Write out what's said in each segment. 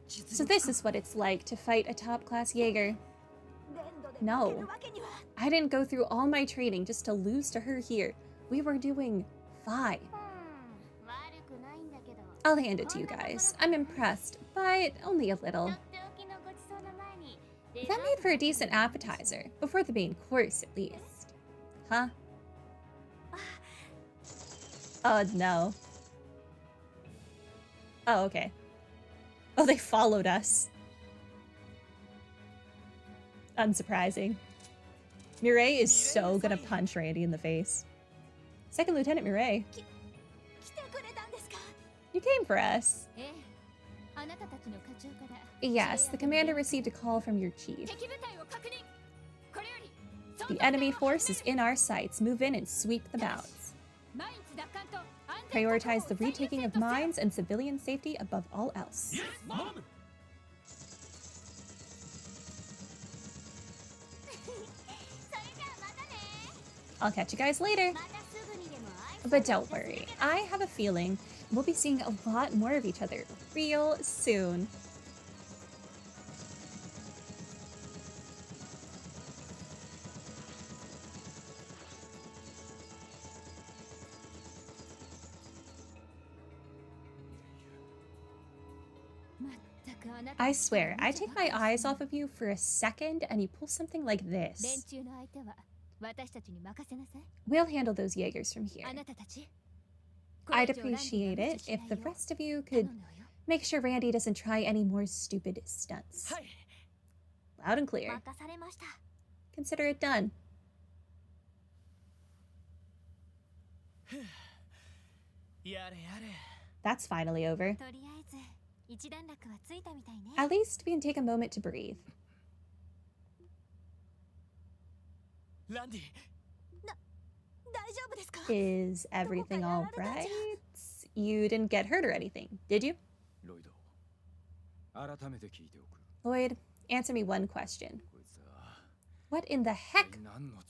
So this is what it's like to fight a top-class Jaeger. No. I didn't go through all my training just to lose to her here. We were doing fine. I'll hand it to you guys. I'm impressed, but only a little. That made for a decent appetizer, before the main course at least. Huh? Oh, no. Oh, okay. Oh, they followed us. Unsurprising. Mireille is so gonna punch Randy in the face. Second Lieutenant Mireille. You came for us. Yes, the commander received a call from your chief. The enemy force is in our sights. Move in and sweep them out. Prioritize the retaking of mines and civilian safety above all else. Yes, Mom! I'll catch you guys later. But don't worry, I have a feeling we'll be seeing a lot more of each other real soon. I swear, I take my eyes off of you for a second and you pull something like this. We'll handle those Jaegers from here. I'd appreciate it if the rest of you could make sure Randy doesn't try any more stupid stunts. Loud and clear. Consider it done. That's finally over. At least we can take a moment to breathe. Is everything all right? You didn't get hurt or anything, did you? Lloyd, answer me one question. What in the heck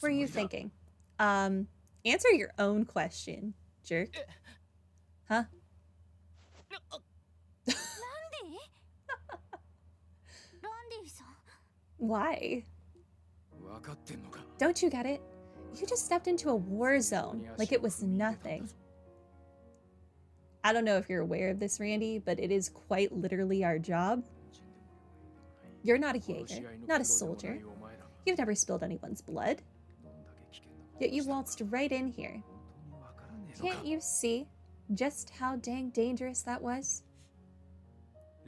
were you thinking? Answer your own question, jerk. Huh? Why? Don't you get it? You just stepped into a war zone like it was nothing. I don't know if you're aware of this, Randy, but it is quite literally our job. You're not a Jaeger, not a soldier. You've never spilled anyone's blood. Yet you waltzed right in here. Can't you see just how dang dangerous that was?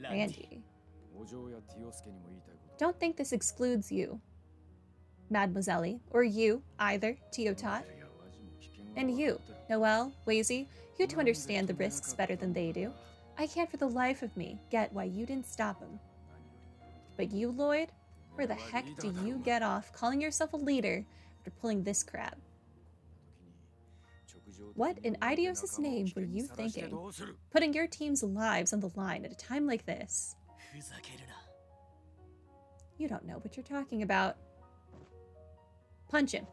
Randy. Don't think this excludes you, Mademoiselle, or you either, Tiotot. And you, Noelle, Wazy, you two understand the risks better than they do. I can't for the life of me get why you didn't stop him. But you, Lloyd, where the heck do you get off calling yourself a leader after pulling this crap? What in Idios' name were you thinking? Putting your team's lives on the line at a time like this? You don't know what you're talking about. Punch him.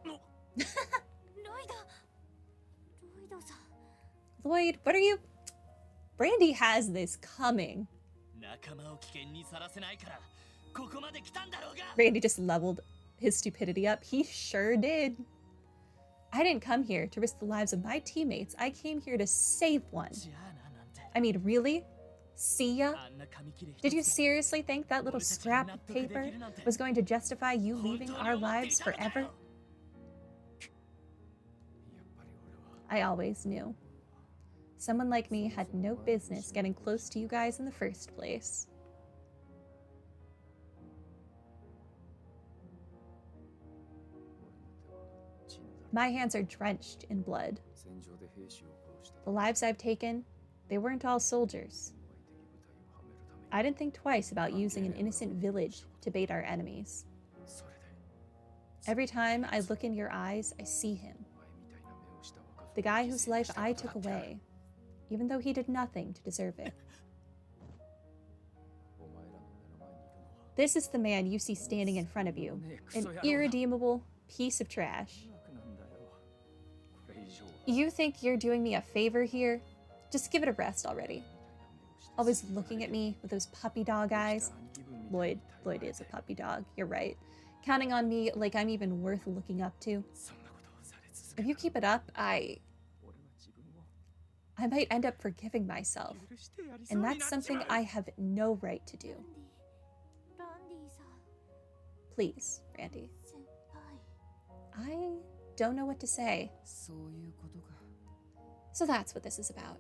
Lloyd, what are you... Brandy has this coming. Randy just leveled his stupidity up. He sure did. I didn't come here to risk the lives of my teammates. I came here to save one. I mean, really? See ya? Did you seriously think that little scrap of paper was going to justify you leaving our lives forever? I always knew. Someone like me had no business getting close to you guys in the first place. My hands are drenched in blood. The lives I've taken, they weren't all soldiers. I didn't think twice about using an innocent village to bait our enemies. Every time I look in your eyes, I see him. The guy whose life I took away, even though he did nothing to deserve it. This is the man you see standing in front of you, an irredeemable piece of trash. You think you're doing me a favor here? Just give it a rest already. always looking at me with those puppy dog eyes. Lloyd is a puppy dog, you're right. Counting on me like I'm even worth looking up to. If you keep it up, I might end up forgiving myself. And that's something I have no right to do. Please, Randy. I don't know what to say. So that's what this is about.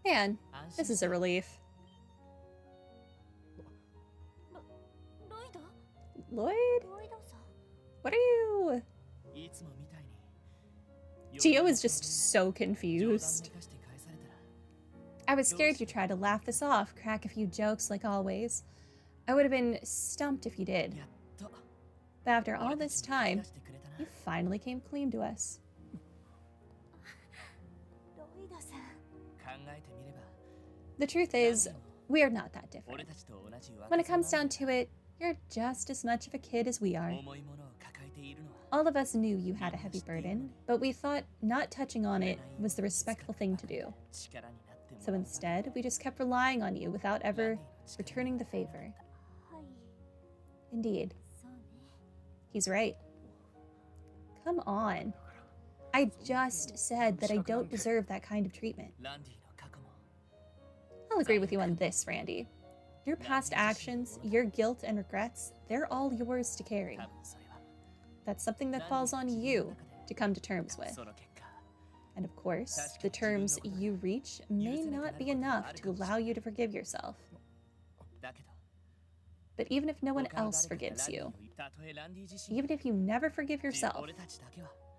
Man, this is a relief. Lloyd? What are you? Tio is just so confused. I was scared you'd try to laugh this off, crack a few jokes like always. I would have been stumped if you did. But after all this time, you finally came clean to us. The truth is, we're not that different. When it comes down to it, you're just as much of a kid as we are. All of us knew you had a heavy burden, but we thought not touching on it was the respectful thing to do. So instead, we just kept relying on you without ever returning the favor. Indeed. He's right. Come on. I just said that I don't deserve that kind of treatment. I'll agree with you on this, Randy. Your past actions, your guilt and regrets, they're all yours to carry. That's something that falls on you to come to terms with. And of course, the terms you reach may not be enough to allow you to forgive yourself. But even if no one else forgives you, even if you never forgive yourself,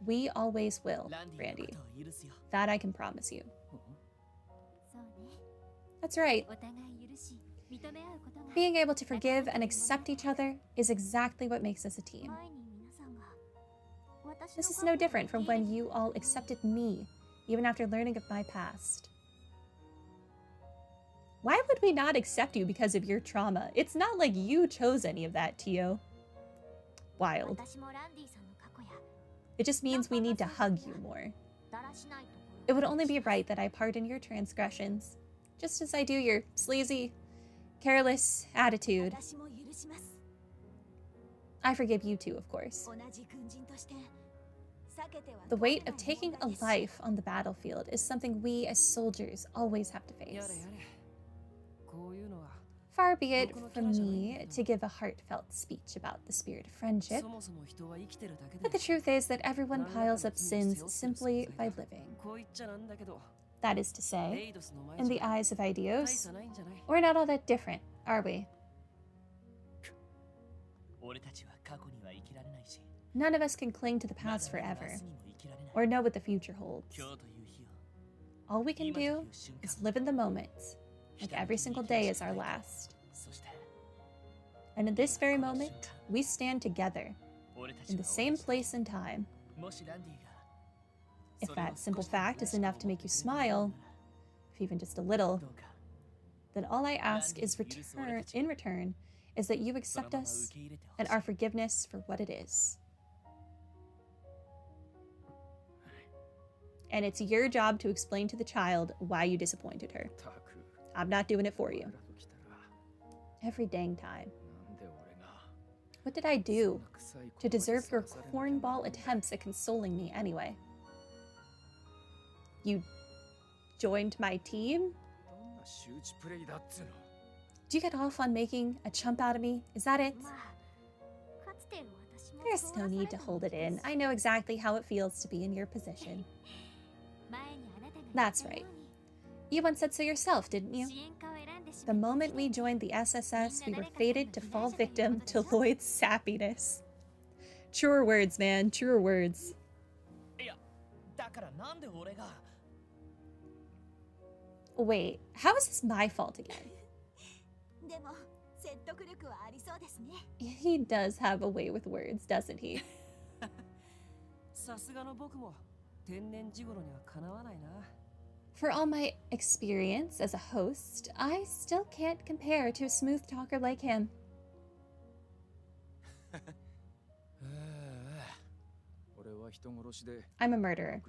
we always will, Randy. That I can promise you. That's right. Being able to forgive and accept each other is exactly what makes us a team. This is no different from when you all accepted me, even after learning of my past. Why would we not accept you because of your trauma? It's not like you chose any of that, Tio. Wild. It just means we need to hug you more. It would only be right that I pardon your transgressions, just as I do your sleazy, careless attitude. I forgive you too, of course. The weight of taking a life on the battlefield is something we as soldiers always have to face. Far be it from me to give a heartfelt speech about the spirit of friendship, but the truth is that everyone piles up sins simply by living. That is to say, in the eyes of Aidios, we're not all that different, are we? None of us can cling to the past forever, or know what the future holds. All we can do is live in the moment, like every single day is our last. And in this very moment, we stand together, in the same place and time. If that simple fact is enough to make you smile, if even just a little, then all I ask is in return is that you accept us and our forgiveness for what it is. And it's your job to explain to the child why you disappointed her. I'm not doing it for you. Every dang time. What did I do to deserve your cornball attempts at consoling me anyway? You joined my team? Do you get off on making a chump out of me? Is that it? There's no need to hold it in. I know exactly how it feels to be in your position. That's right. You once said so yourself, didn't you? The moment we joined the SSS, we were fated to fall victim to Lloyd's sappiness. Truer words, man. Truer words. Wait, how is this my fault again? He does have a way with words, doesn't he? For all my experience as a host, I still can't compare to a smooth talker like him. I'm a murderer.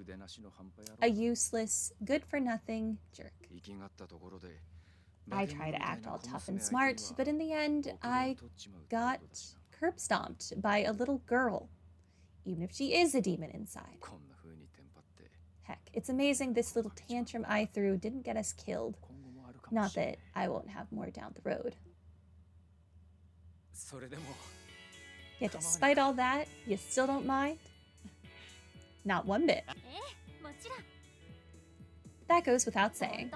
A useless, good-for-nothing jerk. I try to act all tough and smart, but in the end, I got curb-stomped by a little girl, even if she is a demon inside. Heck, it's amazing this little tantrum I threw didn't get us killed. Not that I won't have more down the road. Yet despite all that, you still don't mind? Not one bit. That goes without saying.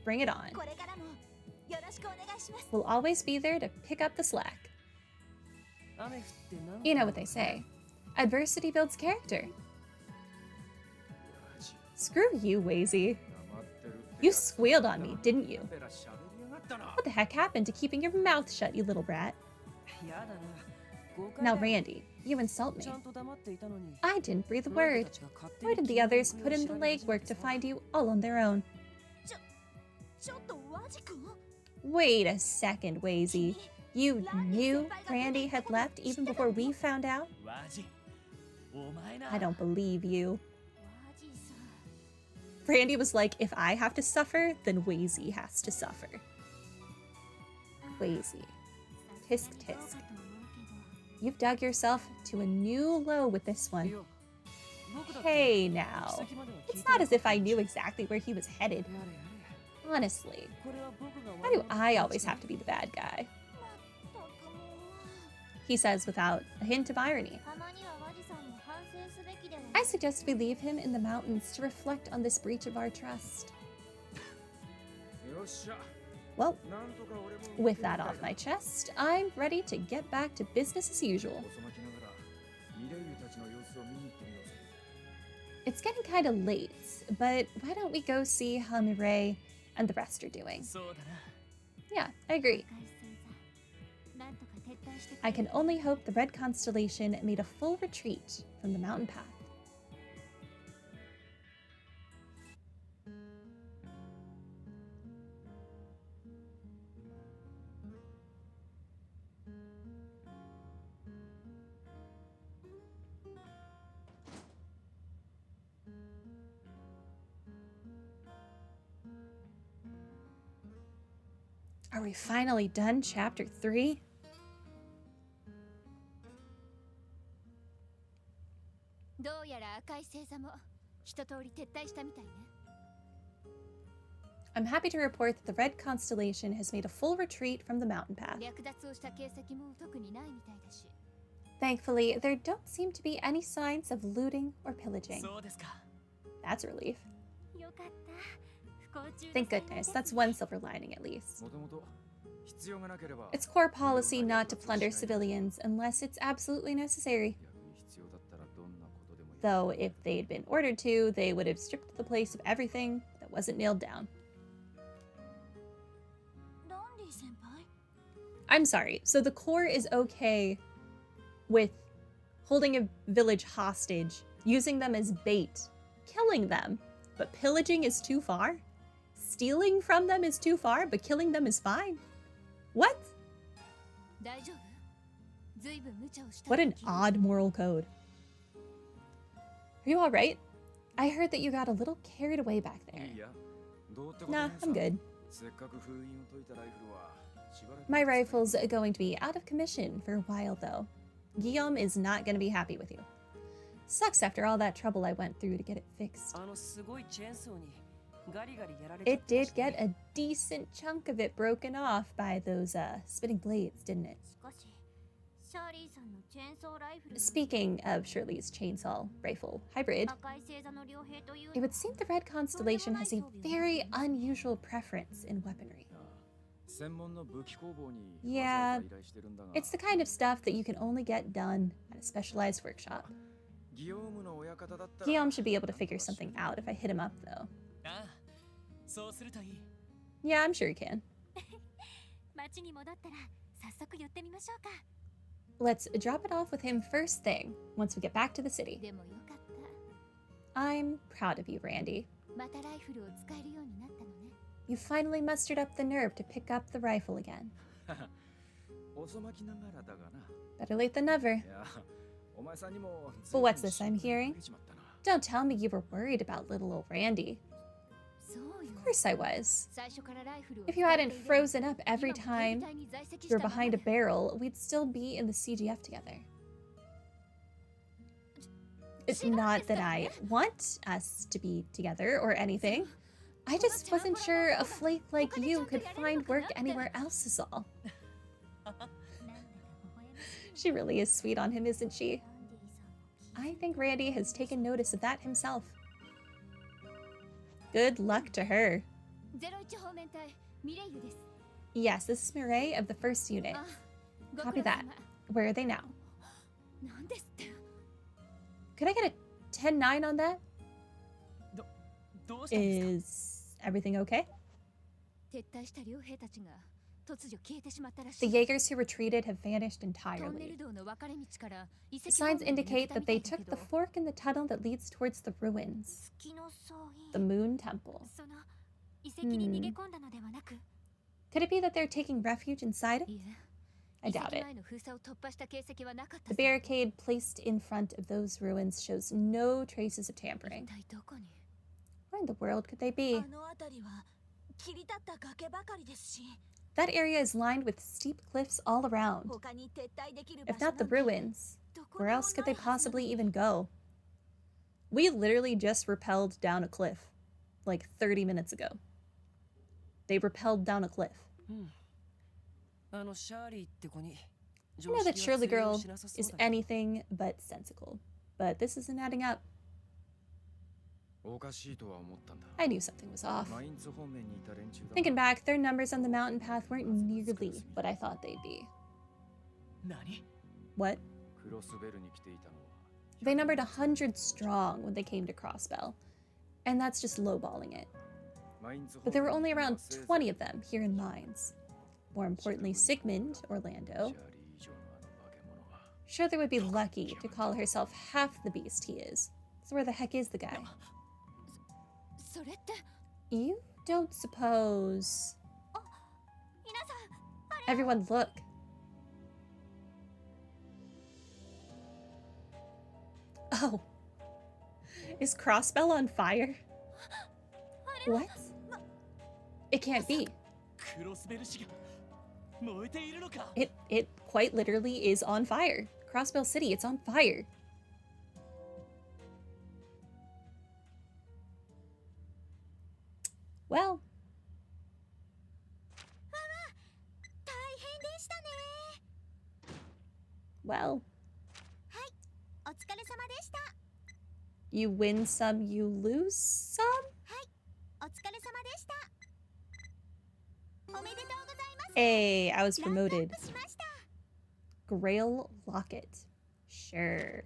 Bring it on. We'll always be there to pick up the slack. You know what they say. Adversity builds character. Screw you, Wazy. You squealed on me, didn't you? What the heck happened to keeping your mouth shut, you little brat? Now, Randy, you insult me. I didn't breathe a word. Why did the others put in the legwork to find you all on their own? Wait a second, Wazy. You knew Randy had left even before we found out? I don't believe you. Randy was like, if I have to suffer, then Wazy has to suffer. Wazy. Tisk tisk. You've dug yourself to a new low with this one. Hey now. It's not as if I knew exactly where he was headed. Honestly. Why do I always have to be the bad guy? He says without a hint of irony. I suggest we leave him in the mountains to reflect on this breach of our trust. Well, with that off my chest, I'm ready to get back to business as usual. It's getting kind of late, but why don't we go see how Mireille and the rest are doing? Yeah, I agree. I can only hope the Red Constellation made a full retreat from the mountain path. Are we finally done chapter 3? I'm happy to report that the Red Constellation has made a full retreat from the mountain path. Thankfully, there don't seem to be any signs of looting or pillaging. That's a relief. Thank goodness, that's one silver lining at least. It's core policy not to plunder civilians unless it's absolutely necessary. Though, if they'd been ordered to, they would have stripped the place of everything that wasn't nailed down. I'm sorry, so the core is okay with holding a village hostage, using them as bait, killing them, but pillaging is too far? Stealing from them is too far, but killing them is fine? What? What an odd moral code. Are you alright? I heard that you got a little carried away back there. Nah, I'm good. My rifle's going to be out of commission for a while, though. Guillaume is not going to be happy with you. Sucks after all that trouble I went through to get it fixed. It did get a decent chunk of it broken off by those spinning blades, didn't it? Speaking of Shirley's chainsaw rifle hybrid, it would seem the Red Constellation has a very unusual preference in weaponry. Yeah, it's the kind of stuff that you can only get done at a specialized workshop. Guillaume should be able to figure something out if I hit him up, though. Yeah, I'm sure he can. Let's drop it off with him first thing, once we get back to the city. I'm proud of you, Randy. You finally mustered up the nerve to pick up the rifle again. Better late than never. But what's this I'm hearing? Don't tell me you were worried about little old Randy. Of course I was. If you hadn't frozen up every time you were behind a barrel, we'd still be in the CGF together. It's not that I want us to be together or anything. I just wasn't sure a flake like you could find work anywhere else is all. She really is sweet on him, isn't she? I think Randy has taken notice of that himself. Good luck to her. Yes, this is Mireille of the 1st unit. Copy that. Where are they now? Could I get a 10-9 on that? Is everything okay? The Jaegers who retreated have vanished entirely. The signs indicate that they took the fork in the tunnel that leads towards the ruins. The Moon Temple. Could it be that they're taking refuge inside it? I doubt it. The barricade placed in front of those ruins shows no traces of tampering. Where in the world could they be? That area is lined with steep cliffs all around. If not the ruins, where else could they possibly even go? We literally just rappelled down a cliff, like 30 minutes ago. They rappelled down a cliff. I know that Shirley Girl is anything but sensical, but this isn't adding up. I knew something was off. Thinking back, their numbers on the mountain path weren't nearly what I thought they'd be. What? They numbered 100 strong when they came to Crossbell, and that's just lowballing it. But there were only around 20 of them here in Mines. More importantly, Sigmund, Orlando. Sure, they would be lucky to call herself half the beast he is. So where the heck is the guy? You don't suppose... Everyone look. Oh. Is Crossbell on fire? What? It can't be. It quite literally is on fire. Crossbell City, it's on fire. Well. Well. You win some, you lose some? Hey, I was promoted. Grail Locket. Sure.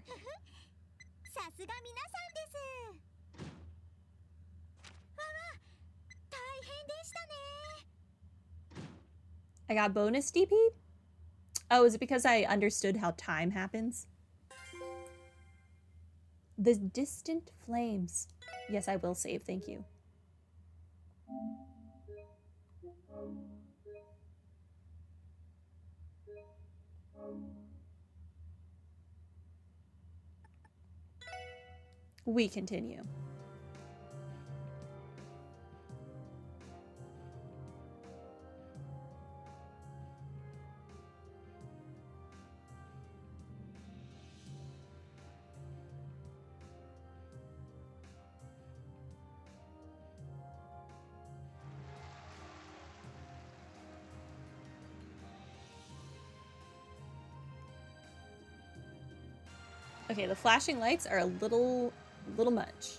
I got bonus DP? Oh, is it because I understood how time happens? The distant flames. Yes, I will save, thank you. We continue. Okay, the flashing lights are a little much.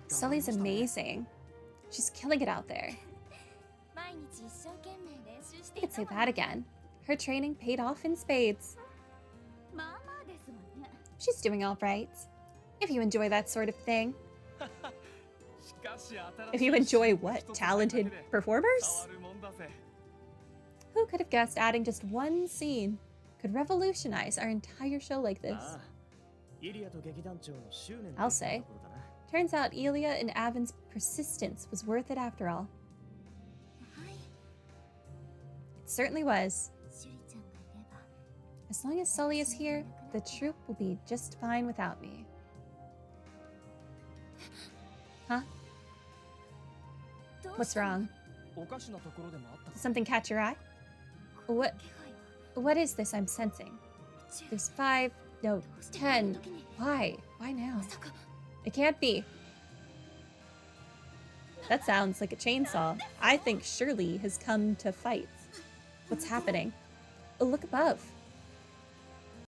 Sully's amazing. She's killing it out there. I could say that again. Her training paid off in spades. She's doing all right. If you enjoy that sort of thing. If you enjoy what? Talented performers? Who could have guessed adding just one scene could revolutionize our entire show like this? I'll say. Turns out Elia and Avin's persistence was worth it after all. It certainly was. As long as Sully is here, the troop will be just fine without me. Huh? What's wrong? Did something catch your eye? What is this I'm sensing? There's 5, no, 10. Why? Why now? It can't be. That sounds like a chainsaw. I think Shirley has come to fight. What's happening? Oh, look above.